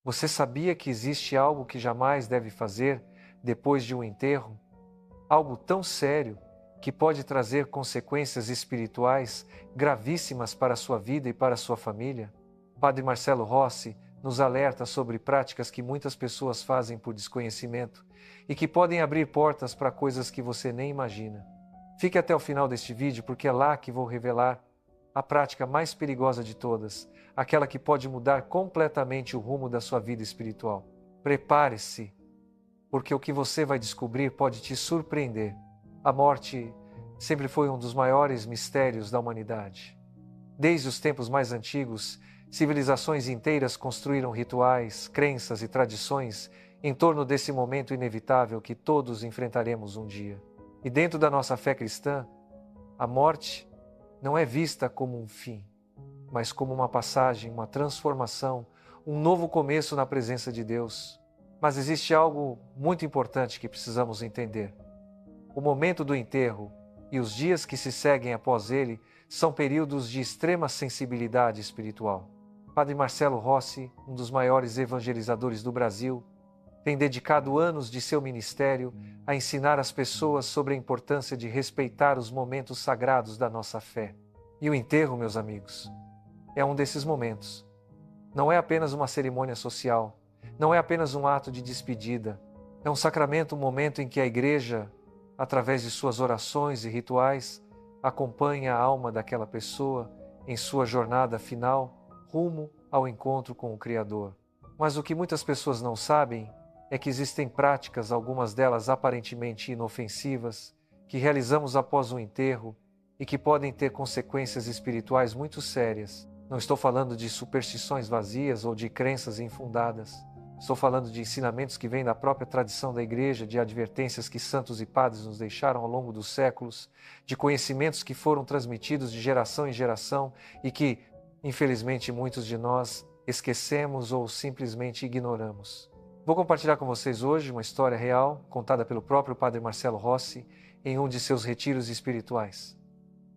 Você sabia que existe algo que jamais deve fazer depois de um enterro? Algo tão sério que pode trazer consequências espirituais gravíssimas para a sua vida e para a sua família? Padre Marcelo Rossi nos alerta sobre práticas que muitas pessoas fazem por desconhecimento e que podem abrir portas para coisas que você nem imagina. Fique até o final deste vídeo porque é lá que vou revelar a prática mais perigosa de todas, aquela que pode mudar completamente o rumo da sua vida espiritual. Prepare-se, porque o que você vai descobrir pode te surpreender. A morte sempre foi um dos maiores mistérios da humanidade. Desde os tempos mais antigos, civilizações inteiras construíram rituais, crenças e tradições em torno desse momento inevitável que todos enfrentaremos um dia. E dentro da nossa fé cristã, a morte não é vista como um fim, mas como uma passagem, uma transformação, um novo começo na presença de Deus. Mas existe algo muito importante que precisamos entender. O momento do enterro e os dias que se seguem após ele são períodos de extrema sensibilidade espiritual. Padre Marcelo Rossi, um dos maiores evangelizadores do Brasil, tem dedicado anos de seu ministério a ensinar as pessoas sobre a importância de respeitar os momentos sagrados da nossa fé. E o enterro, meus amigos, é um desses momentos. Não é apenas uma cerimônia social, não é apenas um ato de despedida. É um sacramento, um momento em que a Igreja, através de suas orações e rituais, acompanha a alma daquela pessoa em sua jornada final, rumo ao encontro com o Criador. Mas o que muitas pessoas não sabem é que existem práticas, algumas delas aparentemente inofensivas, que realizamos após o enterro e que podem ter consequências espirituais muito sérias. Não estou falando de superstições vazias ou de crenças infundadas. Estou falando de ensinamentos que vêm da própria tradição da Igreja, de advertências que santos e padres nos deixaram ao longo dos séculos, de conhecimentos que foram transmitidos de geração em geração e que, infelizmente, muitos de nós esquecemos ou simplesmente ignoramos. Vou compartilhar com vocês hoje uma história real, contada pelo próprio Padre Marcelo Rossi, em um de seus retiros espirituais.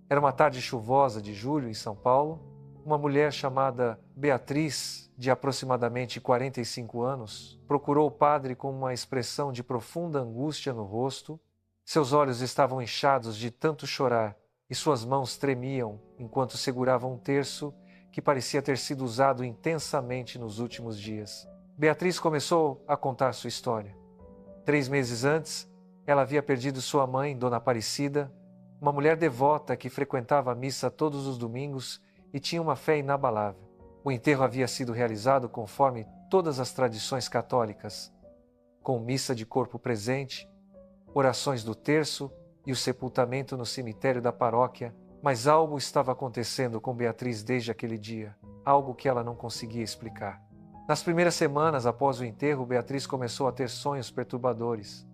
Era uma tarde chuvosa de julho em São Paulo. Uma mulher chamada Beatriz, de aproximadamente 45 anos, procurou o padre com uma expressão de profunda angústia no rosto. Seus olhos estavam inchados de tanto chorar e suas mãos tremiam enquanto seguravam um terço que parecia ter sido usado intensamente nos últimos dias. Beatriz começou a contar sua história. 3 meses antes, ela havia perdido sua mãe, Dona Aparecida, uma mulher devota que frequentava a missa todos os domingos e tinha uma fé inabalável. O enterro havia sido realizado conforme todas as tradições católicas, com missa de corpo presente, orações do terço e o sepultamento no cemitério da paróquia, mas algo estava acontecendo com Beatriz desde aquele dia, algo que ela não conseguia explicar. Nas primeiras semanas após o enterro, Beatriz começou a ter sonhos perturbadores.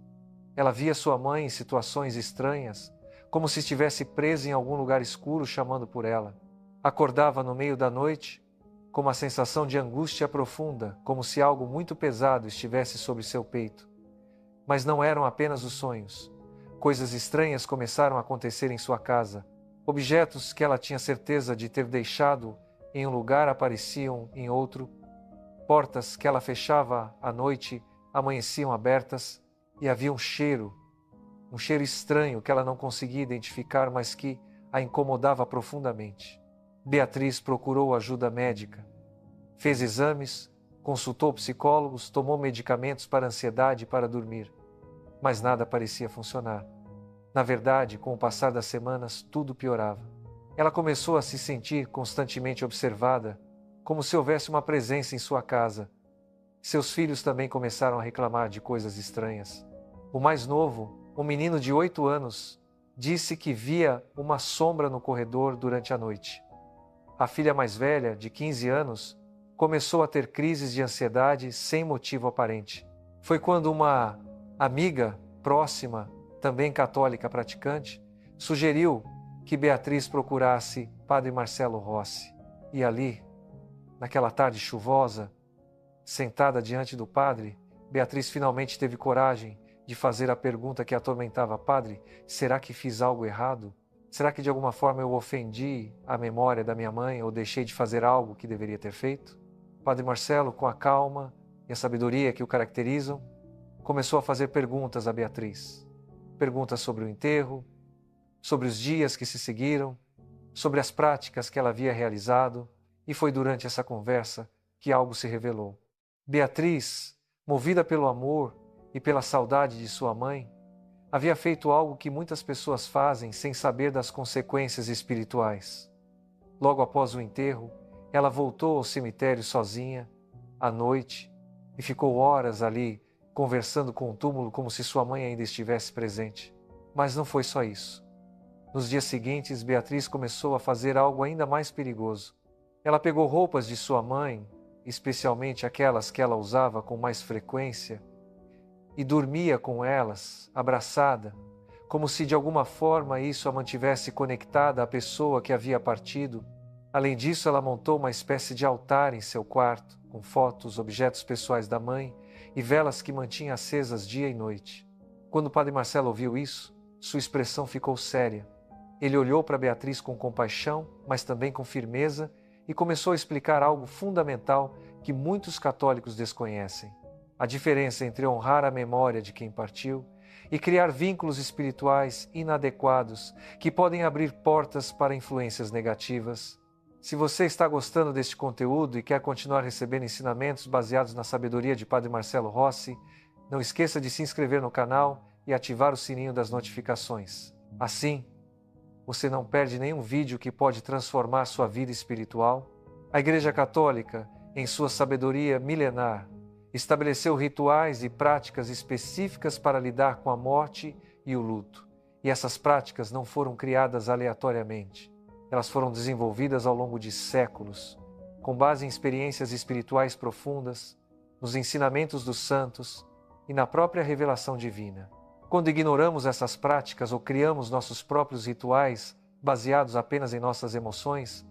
Ela via sua mãe em situações estranhas, como se estivesse presa em algum lugar escuro chamando por ela. Acordava no meio da noite, com uma sensação de angústia profunda, como se algo muito pesado estivesse sobre seu peito. Mas não eram apenas os sonhos. Coisas estranhas começaram a acontecer em sua casa. Objetos que ela tinha certeza de ter deixado em um lugar apareciam em outro. Portas que ela fechava à noite amanheciam abertas e havia um cheiro estranho que ela não conseguia identificar, mas que a incomodava profundamente. Beatriz procurou ajuda médica, fez exames, consultou psicólogos, tomou medicamentos para ansiedade e para dormir, mas nada parecia funcionar. Na verdade, com o passar das semanas, tudo piorava. Ela começou a se sentir constantemente observada, como se houvesse uma presença em sua casa. Seus filhos também começaram a reclamar de coisas estranhas. O mais novo, um menino de 8 anos, disse que via uma sombra no corredor durante a noite. A filha mais velha, de 15 anos, começou a ter crises de ansiedade sem motivo aparente. Foi quando uma amiga próxima, também católica praticante, sugeriu que Beatriz procurasse Padre Marcelo Rossi. E ali, naquela tarde chuvosa, sentada diante do padre, Beatriz finalmente teve coragem de fazer a pergunta que a atormentava: Padre, será que fiz algo errado? Será que de alguma forma eu ofendi a memória da minha mãe ou deixei de fazer algo que deveria ter feito? Padre Marcelo, com a calma e a sabedoria que o caracterizam, começou a fazer perguntas a Beatriz. Perguntas sobre o enterro, sobre os dias que se seguiram, sobre as práticas que ela havia realizado, e foi durante essa conversa que algo se revelou. Beatriz, movida pelo amor e pela saudade de sua mãe, havia feito algo que muitas pessoas fazem sem saber das consequências espirituais. Logo após o enterro, ela voltou ao cemitério sozinha, à noite, e ficou horas ali conversando com o túmulo como se sua mãe ainda estivesse presente. Mas não foi só isso. Nos dias seguintes, Beatriz começou a fazer algo ainda mais perigoso. Ela pegou roupas de sua mãe, especialmente aquelas que ela usava com mais frequência, e dormia com elas, abraçada, como se de alguma forma isso a mantivesse conectada à pessoa que havia partido. Além disso, ela montou uma espécie de altar em seu quarto, com fotos, objetos pessoais da mãe e velas que mantinha acesas dia e noite. Quando o padre Marcelo ouviu isso, sua expressão ficou séria. Ele olhou para Beatriz com compaixão, mas também com firmeza, e começou a explicar algo fundamental que muitos católicos desconhecem: a diferença entre honrar a memória de quem partiu e criar vínculos espirituais inadequados que podem abrir portas para influências negativas. Se você está gostando deste conteúdo e quer continuar recebendo ensinamentos baseados na sabedoria de Padre Marcelo Rossi, não esqueça de se inscrever no canal e ativar o sininho das notificações. Assim, você não perde nenhum vídeo que pode transformar sua vida espiritual. A Igreja Católica, em sua sabedoria milenar, estabeleceu rituais e práticas específicas para lidar com a morte e o luto. E essas práticas não foram criadas aleatoriamente. Elas foram desenvolvidas ao longo de séculos, com base em experiências espirituais profundas, nos ensinamentos dos santos e na própria revelação divina. Quando ignoramos essas práticas ou criamos nossos próprios rituais baseados apenas em nossas emoções,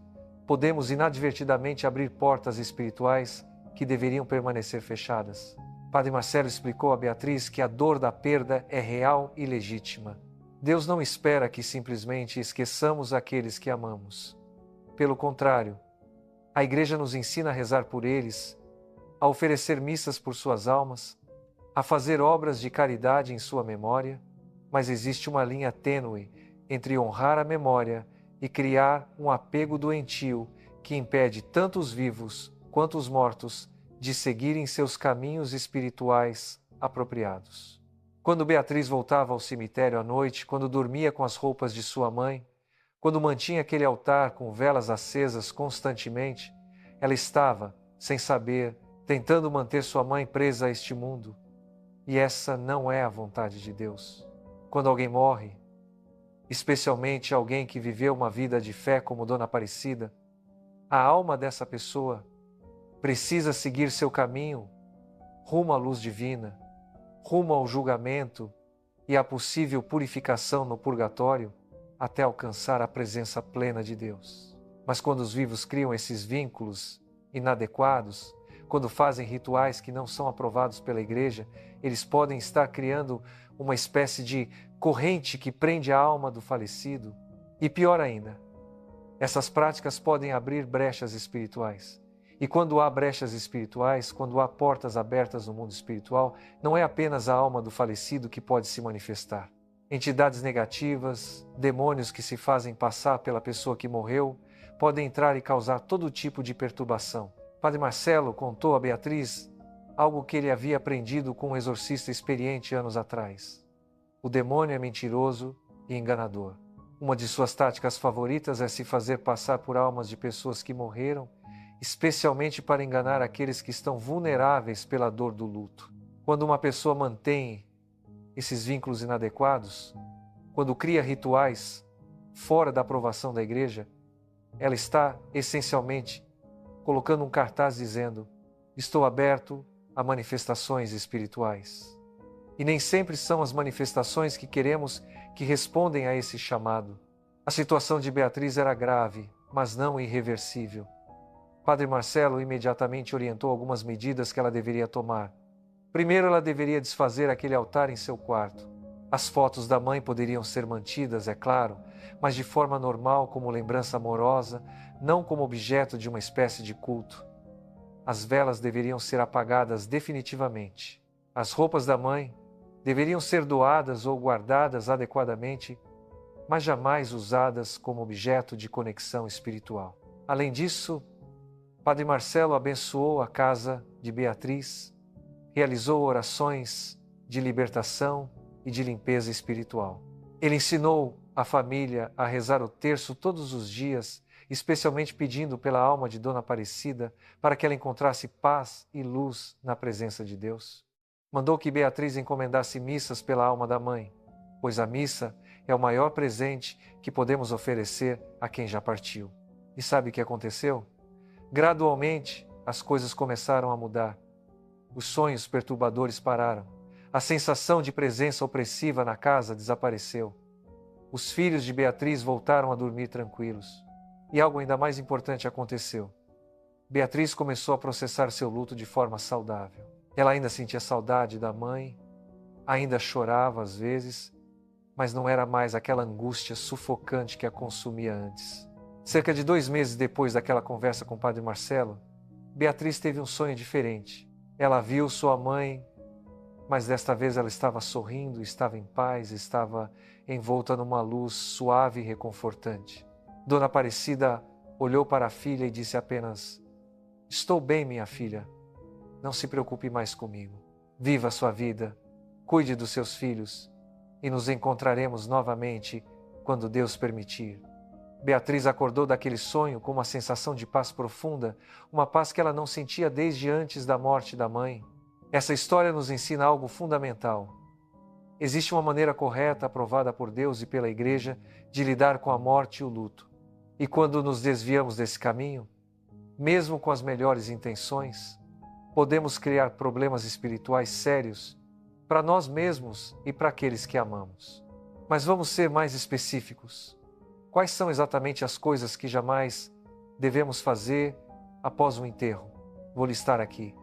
podemos inadvertidamente abrir portas espirituais que deveriam permanecer fechadas. Padre Marcelo explicou a Beatriz que a dor da perda é real e legítima. Deus não espera que simplesmente esqueçamos aqueles que amamos. Pelo contrário, a Igreja nos ensina a rezar por eles, a oferecer missas por suas almas, a fazer obras de caridade em sua memória, mas existe uma linha tênue entre honrar a memória e criar um apego doentio que impede tanto os vivos quanto os mortos de seguirem seus caminhos espirituais apropriados. Quando Beatriz voltava ao cemitério à noite, quando dormia com as roupas de sua mãe, quando mantinha aquele altar com velas acesas constantemente, ela estava, sem saber, tentando manter sua mãe presa a este mundo. E essa não é a vontade de Deus. Quando alguém morre, especialmente alguém que viveu uma vida de fé como Dona Aparecida, a alma dessa pessoa precisa seguir seu caminho rumo à luz divina, rumo ao julgamento e à possível purificação no purgatório até alcançar a presença plena de Deus. Mas quando os vivos criam esses vínculos inadequados, quando fazem rituais que não são aprovados pela Igreja, eles podem estar criando uma espécie de corrente que prende a alma do falecido. E pior ainda, essas práticas podem abrir brechas espirituais. E quando há brechas espirituais, quando há portas abertas no mundo espiritual, não é apenas a alma do falecido que pode se manifestar. Entidades negativas, demônios que se fazem passar pela pessoa que morreu, podem entrar e causar todo tipo de perturbação. Padre Marcelo contou a Beatriz algo que ele havia aprendido com um exorcista experiente anos atrás. O demônio é mentiroso e enganador. Uma de suas táticas favoritas é se fazer passar por almas de pessoas que morreram, especialmente para enganar aqueles que estão vulneráveis pela dor do luto. Quando uma pessoa mantém esses vínculos inadequados, quando cria rituais fora da aprovação da Igreja, ela está, essencialmente, colocando um cartaz dizendo: estou aberto a manifestações espirituais. E nem sempre são as manifestações que queremos que respondem a esse chamado. A situação de Beatriz era grave, mas não irreversível. Padre Marcelo imediatamente orientou algumas medidas que ela deveria tomar. Primeiro, ela deveria desfazer aquele altar em seu quarto. As fotos da mãe poderiam ser mantidas, é claro, mas de forma normal, como lembrança amorosa, não como objeto de uma espécie de culto. As velas deveriam ser apagadas definitivamente. As roupas da mãe deveriam ser doadas ou guardadas adequadamente, mas jamais usadas como objeto de conexão espiritual. Além disso, Padre Marcelo abençoou a casa de Beatriz, realizou orações de libertação e de limpeza espiritual. Ele ensinou a família a rezar o terço todos os dias, especialmente pedindo pela alma de Dona Aparecida para que ela encontrasse paz e luz na presença de Deus. Mandou que Beatriz encomendasse missas pela alma da mãe, pois a missa é o maior presente que podemos oferecer a quem já partiu. E sabe o que aconteceu? Gradualmente, as coisas começaram a mudar. Os sonhos perturbadores pararam. A sensação de presença opressiva na casa desapareceu. Os filhos de Beatriz voltaram a dormir tranquilos. E algo ainda mais importante aconteceu. Beatriz começou a processar seu luto de forma saudável. Ela ainda sentia saudade da mãe, ainda chorava às vezes, mas não era mais aquela angústia sufocante que a consumia antes. Cerca de 2 meses depois daquela conversa com o Padre Marcelo, Beatriz teve um sonho diferente. Ela viu sua mãe, mas desta vez ela estava sorrindo, estava em paz, estava envolta numa luz suave e reconfortante. Dona Aparecida olhou para a filha e disse apenas: "Estou bem, minha filha. Não se preocupe mais comigo. Viva a sua vida, cuide dos seus filhos e nos encontraremos novamente quando Deus permitir." Beatriz acordou daquele sonho com uma sensação de paz profunda, uma paz que ela não sentia desde antes da morte da mãe. Essa história nos ensina algo fundamental. Existe uma maneira correta, aprovada por Deus e pela Igreja, de lidar com a morte e o luto. E quando nos desviamos desse caminho, mesmo com as melhores intenções, podemos criar problemas espirituais sérios para nós mesmos e para aqueles que amamos. Mas vamos ser mais específicos. Quais são exatamente as coisas que jamais devemos fazer após um enterro? Vou listar aqui.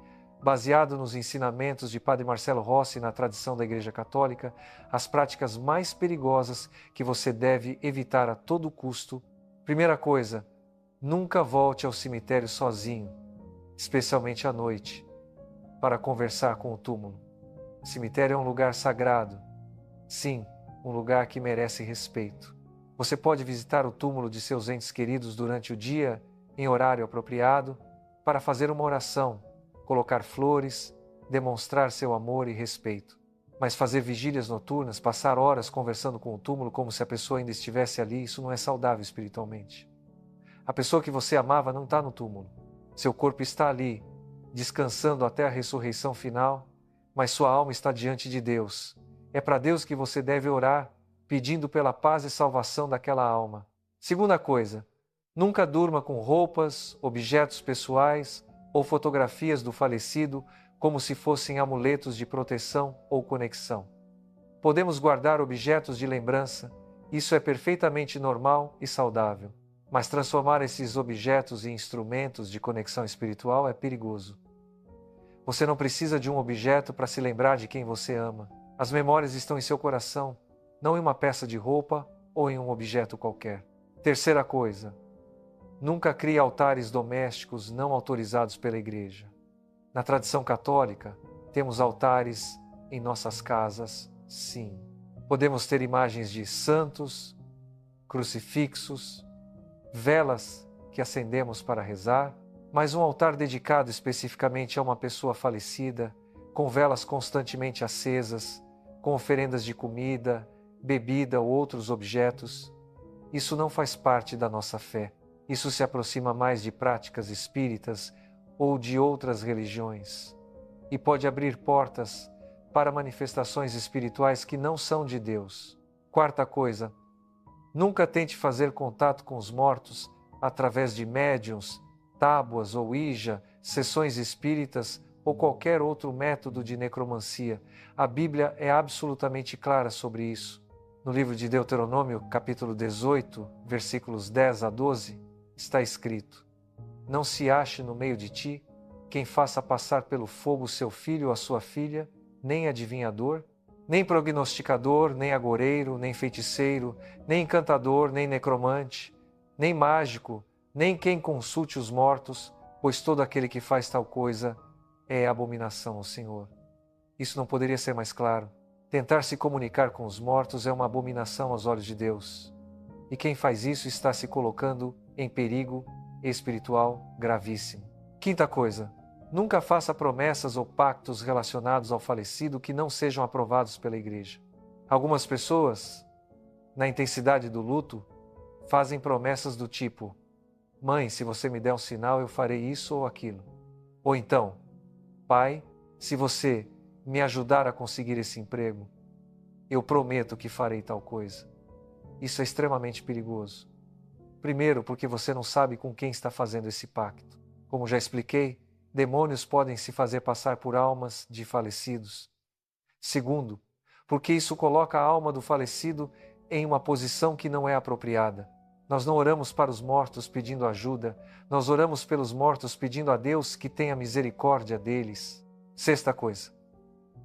Baseado nos ensinamentos de Padre Marcelo Rossi na tradição da Igreja Católica, as práticas mais perigosas que você deve evitar a todo custo. Primeira coisa, nunca volte ao cemitério sozinho, especialmente à noite, para conversar com o túmulo. O cemitério é um lugar sagrado. Sim, um lugar que merece respeito. Você pode visitar o túmulo de seus entes queridos durante o dia, em horário apropriado, para fazer uma oração, colocar flores, demonstrar seu amor e respeito. Mas fazer vigílias noturnas, passar horas conversando com o túmulo como se a pessoa ainda estivesse ali, isso não é saudável espiritualmente. A pessoa que você amava não está no túmulo. Seu corpo está ali, descansando até a ressurreição final, mas sua alma está diante de Deus. É para Deus que você deve orar, pedindo pela paz e salvação daquela alma. Segunda coisa, nunca durma com roupas, objetos pessoais ou fotografias do falecido como se fossem amuletos de proteção ou conexão. Podemos guardar objetos de lembrança, isso é perfeitamente normal e saudável, mas transformar esses objetos em instrumentos de conexão espiritual é perigoso. Você não precisa de um objeto para se lembrar de quem você ama. As memórias estão em seu coração, não em uma peça de roupa ou em um objeto qualquer. Terceira coisa, nunca crie altares domésticos não autorizados pela Igreja. Na tradição católica, temos altares em nossas casas, sim. Podemos ter imagens de santos, crucifixos, velas que acendemos para rezar, mas um altar dedicado especificamente a uma pessoa falecida, com velas constantemente acesas, com oferendas de comida, bebida ou outros objetos, isso não faz parte da nossa fé. Isso se aproxima mais de práticas espíritas ou de outras religiões e pode abrir portas para manifestações espirituais que não são de Deus. Quarta coisa, nunca tente fazer contato com os mortos através de médiuns, tábuas ou Ouija, sessões espíritas ou qualquer outro método de necromancia. A Bíblia é absolutamente clara sobre isso. No livro de Deuteronômio, capítulo 18, versículos 10 a 12, está escrito: "Não se ache no meio de ti quem faça passar pelo fogo seu filho ou a sua filha, nem adivinhador, nem prognosticador, nem agoureiro, nem feiticeiro, nem encantador, nem necromante, nem mágico, nem quem consulte os mortos, pois todo aquele que faz tal coisa é abominação ao Senhor. Isso não poderia ser mais claro. Tentar se comunicar com os mortos é uma abominação aos olhos de Deus. E quem faz isso está se colocando em perigo espiritual gravíssimo. Quinta coisa, nunca faça promessas ou pactos relacionados ao falecido que não sejam aprovados pela igreja. Algumas pessoas, na intensidade do luto, fazem promessas do tipo: mãe, se você me der um sinal, eu farei isso ou aquilo. Ou então, pai, se você me ajudar a conseguir esse emprego, eu prometo que farei tal coisa. Isso é extremamente perigoso. Primeiro, porque você não sabe com quem está fazendo esse pacto. Como já expliquei, demônios podem se fazer passar por almas de falecidos. Segundo, porque isso coloca a alma do falecido em uma posição que não é apropriada. Nós não oramos para os mortos pedindo ajuda, nós oramos pelos mortos pedindo a Deus que tenha misericórdia deles. Sexta coisa,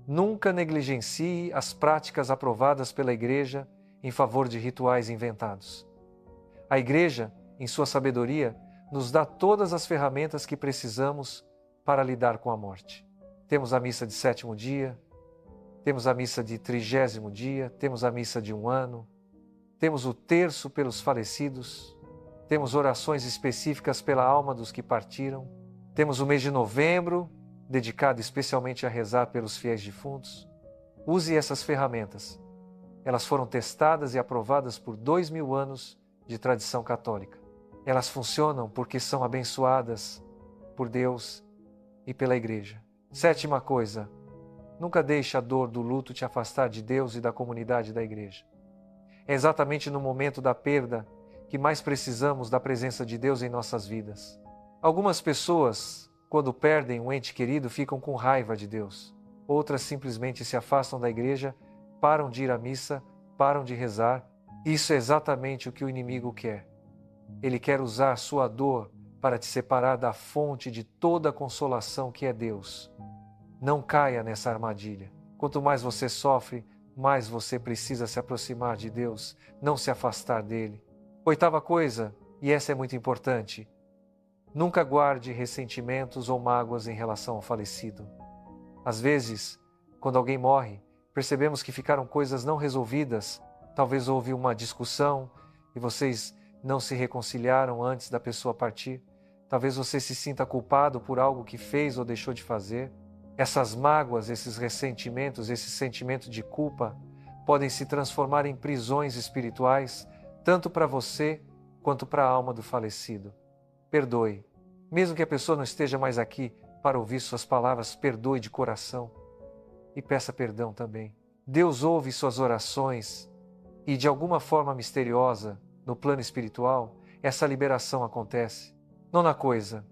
nunca negligencie as práticas aprovadas pela igreja em favor de rituais inventados. A igreja, em sua sabedoria, nos dá todas as ferramentas que precisamos para lidar com a morte. Temos a missa de 7º dia, temos a missa de 30º dia, temos a missa de 1 ano, temos o terço pelos falecidos, temos orações específicas pela alma dos que partiram, temos o mês de novembro, dedicado especialmente a rezar pelos fiéis defuntos. Use essas ferramentas. Elas foram testadas e aprovadas por 2000 anos de tradição católica. Elas funcionam porque são abençoadas por Deus e pela igreja. Sétima coisa, nunca deixe a dor do luto te afastar de Deus e da comunidade da igreja. É exatamente no momento da perda que mais precisamos da presença de Deus em nossas vidas. Algumas pessoas, quando perdem um ente querido, ficam com raiva de Deus. Outras simplesmente se afastam da igreja, param de ir à missa, param de rezar. Isso é exatamente o que o inimigo quer. Ele quer usar sua dor para te separar da fonte de toda a consolação que é Deus. Não caia nessa armadilha. Quanto mais você sofre, mais você precisa se aproximar de Deus, não se afastar dele. Oitava coisa, e essa é muito importante, nunca guarde ressentimentos ou mágoas em relação ao falecido. Às vezes, quando alguém morre, percebemos que ficaram coisas não resolvidas. Talvez houve uma discussão e vocês não se reconciliaram antes da pessoa partir. Talvez você se sinta culpado por algo que fez ou deixou de fazer. Essas mágoas, esses ressentimentos, esse sentimento de culpa podem se transformar em prisões espirituais, tanto para você quanto para a alma do falecido. Perdoe. Mesmo que a pessoa não esteja mais aqui para ouvir suas palavras, perdoe de coração e peça perdão também. Deus ouve suas orações e, de alguma forma misteriosa, no plano espiritual, essa liberação acontece. Nona coisa,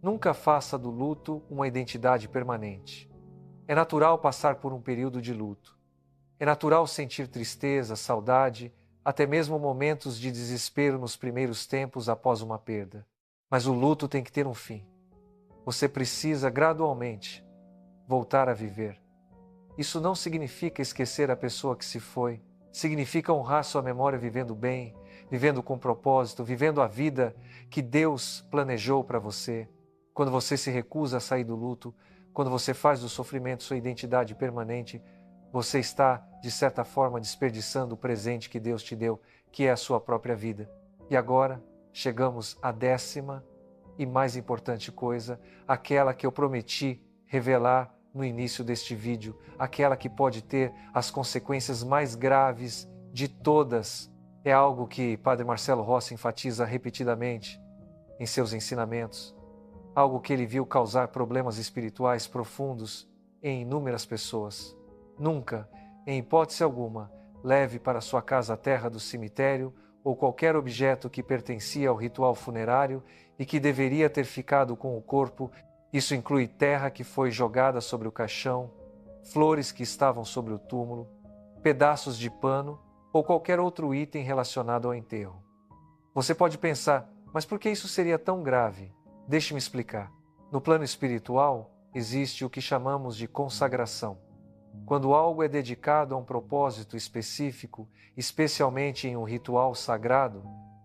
nunca faça do luto uma identidade permanente. É natural passar por um período de luto. É natural sentir tristeza, saudade, até mesmo momentos de desespero nos primeiros tempos após uma perda. Mas o luto tem que ter um fim. Você precisa gradualmente voltar a viver. Isso não significa esquecer a pessoa que se foi. Significa honrar sua memória vivendo bem, vivendo com propósito, vivendo a vida que Deus planejou para você. Quando você se recusa a sair do luto, quando você faz do sofrimento sua identidade permanente, você está, de certa forma, desperdiçando o presente que Deus te deu, que é a sua própria vida. E agora, chegamos à 10ª e mais importante coisa, aquela que eu prometi revelar no início deste vídeo, aquela que pode ter as consequências mais graves de todas. É algo que Padre Marcelo Rossi enfatiza repetidamente em seus ensinamentos. Algo que ele viu causar problemas espirituais profundos em inúmeras pessoas. Nunca, em hipótese alguma, leve para sua casa a terra do cemitério ou qualquer objeto que pertencia ao ritual funerário e que deveria ter ficado com o corpo. Isso inclui terra que foi jogada sobre o caixão, flores que estavam sobre o túmulo, pedaços de pano ou qualquer outro item relacionado ao enterro. Você pode pensar, mas por que isso seria tão grave? Deixe-me explicar. No plano espiritual, existe o que chamamos de consagração. Quando algo é dedicado a um propósito específico, especialmente em um ritual sagrado,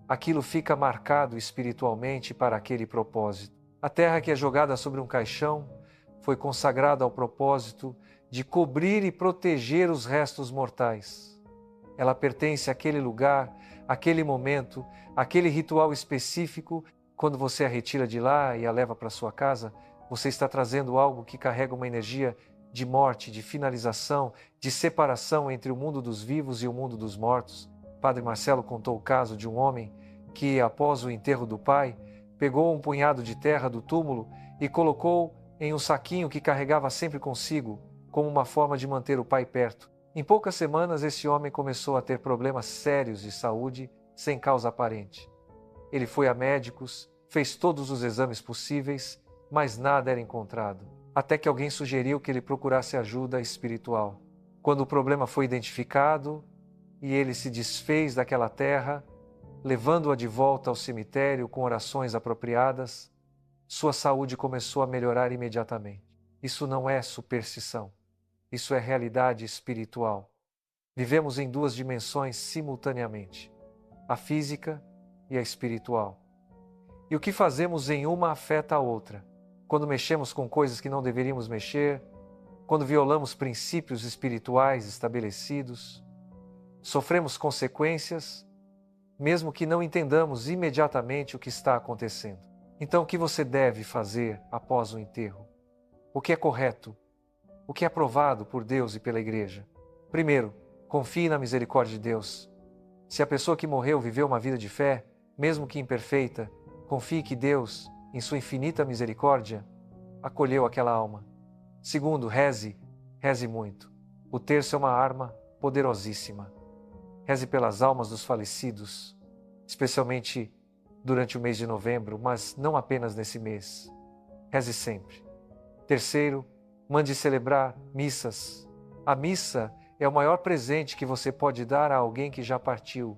aquilo fica marcado espiritualmente para aquele propósito. A terra que é jogada sobre um caixão foi consagrada ao propósito de cobrir e proteger os restos mortais. Ela pertence àquele lugar, àquele momento, àquele ritual específico. Quando você a retira de lá e a leva para sua casa, você está trazendo algo que carrega uma energia de morte, de finalização, de separação entre o mundo dos vivos e o mundo dos mortos. Padre Marcelo contou o caso de um homem que, após o enterro do pai, pegou um punhado de terra do túmulo e colocou em um saquinho que carregava sempre consigo, como uma forma de manter o pai perto. Em poucas semanas, esse homem começou a ter problemas sérios de saúde sem causa aparente. Ele foi a médicos, fez todos os exames possíveis, mas nada era encontrado, até que alguém sugeriu que ele procurasse ajuda espiritual. Quando o problema foi identificado e ele se desfez daquela terra, levando-a de volta ao cemitério com orações apropriadas, sua saúde começou a melhorar imediatamente. Isso não é superstição, isso é realidade espiritual. Vivemos em duas dimensões simultaneamente, a física e a espiritual. E o que fazemos em uma afeta a outra. Quando mexemos com coisas que não deveríamos mexer, quando violamos princípios espirituais estabelecidos, sofremos consequências, mesmo que não entendamos imediatamente o que está acontecendo. Então, o que você deve fazer após o enterro? O que é correto? O que é aprovado por Deus e pela Igreja? Primeiro, confie na misericórdia de Deus. Se a pessoa que morreu viveu uma vida de fé, mesmo que imperfeita, confie que Deus, em sua infinita misericórdia, acolheu aquela alma. Segundo, reze muito. O terço é uma arma poderosíssima. Reze pelas almas dos falecidos, especialmente durante o mês de novembro, mas não apenas nesse mês. Reze sempre. Terceiro, mande celebrar missas. A missa é o maior presente que você pode dar a alguém que já partiu.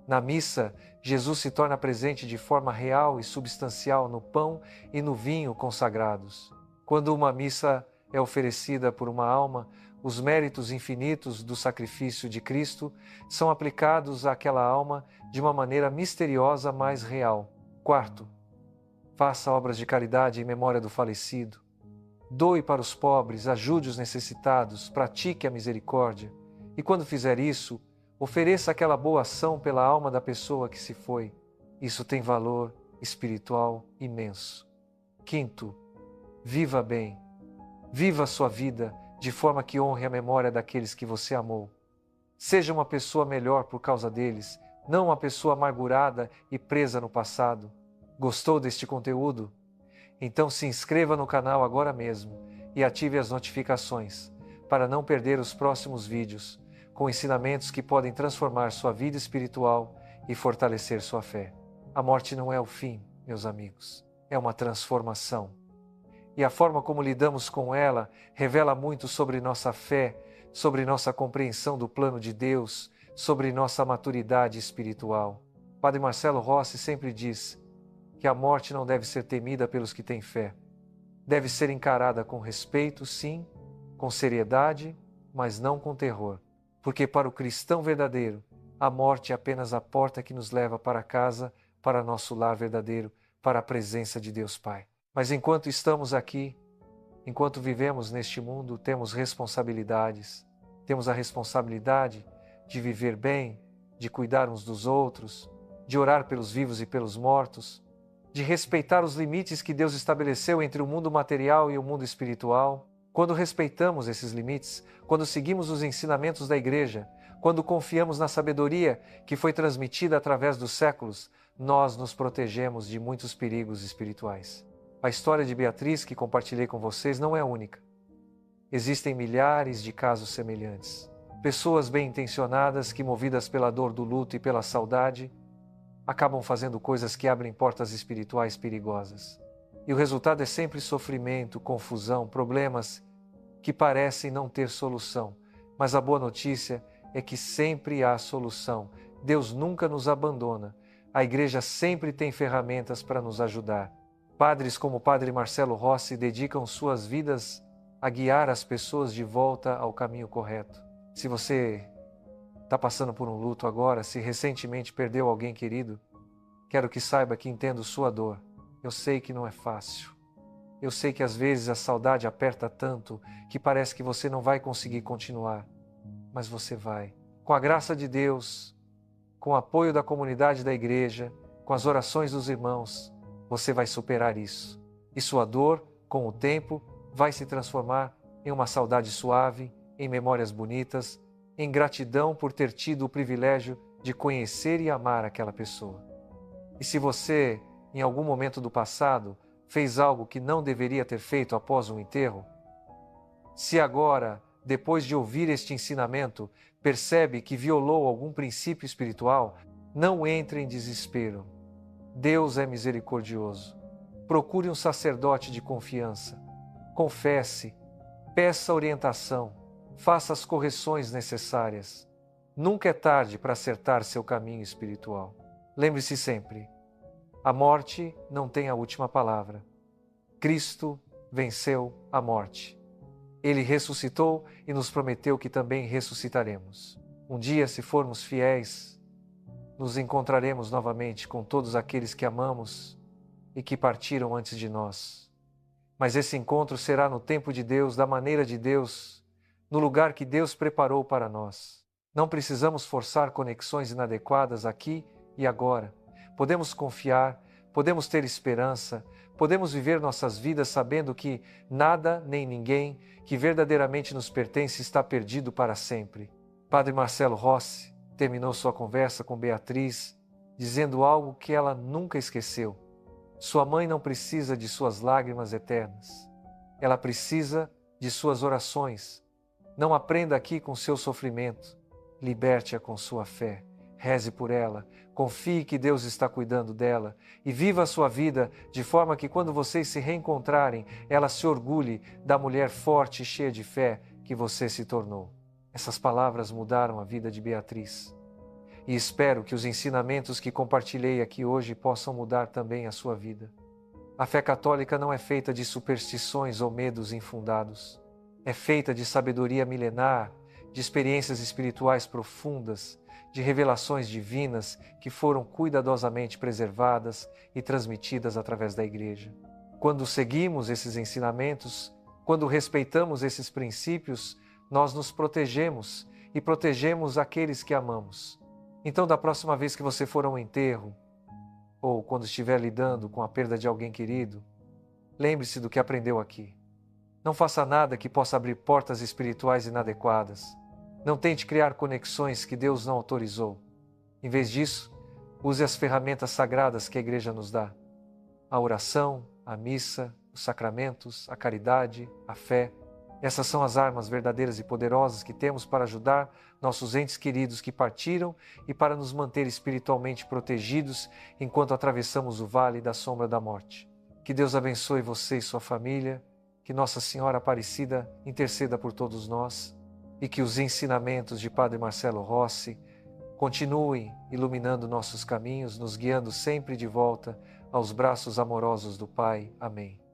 Na missa, Jesus se torna presente de forma real e substancial no pão e no vinho consagrados. Quando uma missa é oferecida por uma alma, os méritos infinitos do sacrifício de Cristo são aplicados àquela alma de uma maneira misteriosa, mas real. Quarto, faça obras de caridade em memória do falecido. Doe para os pobres, ajude os necessitados, pratique a misericórdia. E quando fizer isso, ofereça aquela boa ação pela alma da pessoa que se foi. Isso tem valor espiritual imenso. Quinto, viva bem. Viva a sua vida de forma que honre a memória daqueles que você amou. Seja uma pessoa melhor por causa deles, não uma pessoa amargurada e presa no passado. Gostou deste conteúdo? Então se inscreva no canal agora mesmo e ative as notificações para não perder os próximos vídeos com ensinamentos que podem transformar sua vida espiritual e fortalecer sua fé. A morte não é o fim, meus amigos, é uma transformação. E a forma como lidamos com ela revela muito sobre nossa fé, sobre nossa compreensão do plano de Deus, sobre nossa maturidade espiritual. Padre Marcelo Rossi sempre diz que a morte não deve ser temida pelos que têm fé. Deve ser encarada com respeito, sim, com seriedade, mas não com terror. Porque para o cristão verdadeiro, a morte é apenas a porta que nos leva para casa, para nosso lar verdadeiro, para a presença de Deus Pai. Mas enquanto estamos aqui, enquanto vivemos neste mundo, temos responsabilidades. Temos a responsabilidade de viver bem, de cuidar uns dos outros, de orar pelos vivos e pelos mortos, de respeitar os limites que Deus estabeleceu entre o mundo material e o mundo espiritual. Quando respeitamos esses limites, quando seguimos os ensinamentos da Igreja, quando confiamos na sabedoria que foi transmitida através dos séculos, nós nos protegemos de muitos perigos espirituais. A história de Beatriz que compartilhei com vocês não é única. Existem milhares de casos semelhantes. Pessoas bem-intencionadas que, movidas pela dor do luto e pela saudade, acabam fazendo coisas que abrem portas espirituais perigosas. E o resultado é sempre sofrimento, confusão, problemas que parecem não ter solução. Mas a boa notícia é que sempre há solução. Deus nunca nos abandona. A Igreja sempre tem ferramentas para nos ajudar. Padres como o Padre Marcelo Rossi dedicam suas vidas a guiar as pessoas de volta ao caminho correto. Se você está passando por um luto agora, se recentemente perdeu alguém querido, quero que saiba que entendo sua dor. Eu sei que não é fácil. Eu sei que às vezes a saudade aperta tanto que parece que você não vai conseguir continuar. Mas você vai. Com a graça de Deus, com o apoio da comunidade da igreja, com as orações dos irmãos, você vai superar isso. E sua dor, com o tempo, vai se transformar em uma saudade suave, em memórias bonitas, em gratidão por ter tido o privilégio de conhecer e amar aquela pessoa. E se você, em algum momento do passado, fez algo que não deveria ter feito após um enterro, se agora, depois de ouvir este ensinamento, percebe que violou algum princípio espiritual, não entre em desespero. Deus é misericordioso. Procure um sacerdote de confiança. Confesse, peça orientação, faça as correções necessárias. Nunca é tarde para acertar seu caminho espiritual. Lembre-se sempre, a morte não tem a última palavra. Cristo venceu a morte. Ele ressuscitou e nos prometeu que também ressuscitaremos. Um dia, se formos fiéis, nos encontraremos novamente com todos aqueles que amamos e que partiram antes de nós. Mas esse encontro será no tempo de Deus, da maneira de Deus, no lugar que Deus preparou para nós. Não precisamos forçar conexões inadequadas aqui e agora. Podemos confiar, podemos ter esperança, podemos viver nossas vidas sabendo que nada nem ninguém que verdadeiramente nos pertence está perdido para sempre. Padre Marcelo Rossi terminou sua conversa com Beatriz dizendo algo que ela nunca esqueceu. Sua mãe não precisa de suas lágrimas eternas. Ela precisa de suas orações. Não aprenda aqui com seu sofrimento. Liberte-a com sua fé. Reze por ela, confie que Deus está cuidando dela e viva a sua vida de forma que quando vocês se reencontrarem, ela se orgulhe da mulher forte e cheia de fé que você se tornou. Essas palavras mudaram a vida de Beatriz. E espero que os ensinamentos que compartilhei aqui hoje possam mudar também a sua vida. A fé católica não é feita de superstições ou medos infundados. É feita de sabedoria milenar, de experiências espirituais profundas, de revelações divinas que foram cuidadosamente preservadas e transmitidas através da Igreja. Quando seguimos esses ensinamentos, quando respeitamos esses princípios, nós nos protegemos e protegemos aqueles que amamos. Então, da próxima vez que você for a um enterro, ou quando estiver lidando com a perda de alguém querido, lembre-se do que aprendeu aqui. Não faça nada que possa abrir portas espirituais inadequadas. Não tente criar conexões que Deus não autorizou. Em vez disso, use as ferramentas sagradas que a Igreja nos dá. A oração, a missa, os sacramentos, a caridade, a fé. Essas são as armas verdadeiras e poderosas que temos para ajudar nossos entes queridos que partiram e para nos manter espiritualmente protegidos enquanto atravessamos o vale da sombra da morte. Que Deus abençoe você e sua família, que Nossa Senhora Aparecida interceda por todos nós e que os ensinamentos de Padre Marcelo Rossi continuem iluminando nossos caminhos, nos guiando sempre de volta aos braços amorosos do Pai. Amém.